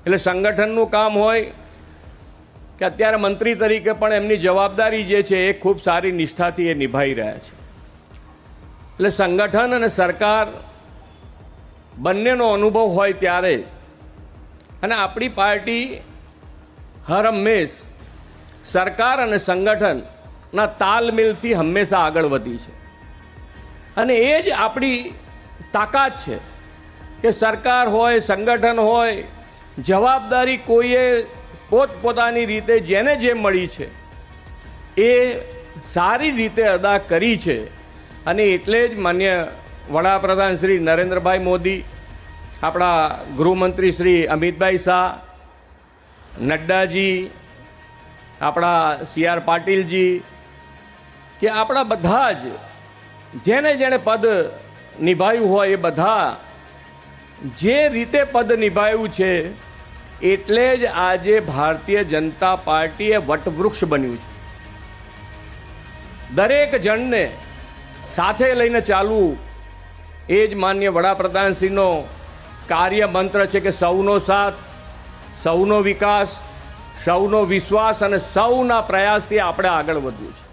એટલે સંગઠનનું કામ હોય કે અત્યારે મંત્રી તરીકે પણ એમની જવાબદારી જે છે એ ખૂબ સારી નિષ્ઠાથી એ નિભાવી રહ્યા છે. એટલે સંગઠન અને સરકાર બંનેનો અનુભવ હોય ત્યારે, અને આપણી પાર્ટી હર હંમેશ સરકાર અને સંગઠનના તાલમેલથી હંમેશા આગળ વધી છે. અને એ જ આપણી તાકાત છે કે સરકાર હોય, સંગઠન હોય, જવાબદારી કોઈએ પોતપોતાની રીતે જેને જે મળી છે એ સારી રીતે અદા કરી છે. અને એટલે જ માન્ય વડાપ્રધાન શ્રી નરેન્દ્રભાઈ મોદી, આપણા ગૃહમંત્રી શ્રી અમિતભાઈ શાહ, નડ્ડાજી, આપણા CR પાટીલજી, કે આપણા બધા જ જેને જેણે પદ નિભાવ્યું હોય એ બધા જે રીતે પદ નિભાવ્યું છે એટલે જ આજે ભારતીય જનતા પાર્ટી એ વટવૃક્ષ બન્યું છે. દરેક જણને સાથે લઈને ચાલવું એ જ માન્ય વડાપ્રધાનશ્રીનો કાર્ય મંત્ર છે કે સૌનો સાથ, સૌનો વિકાસ, સૌનો વિશ્વાસ અને સૌના પ્રયાસથી આપણે આગળ વધવું છે.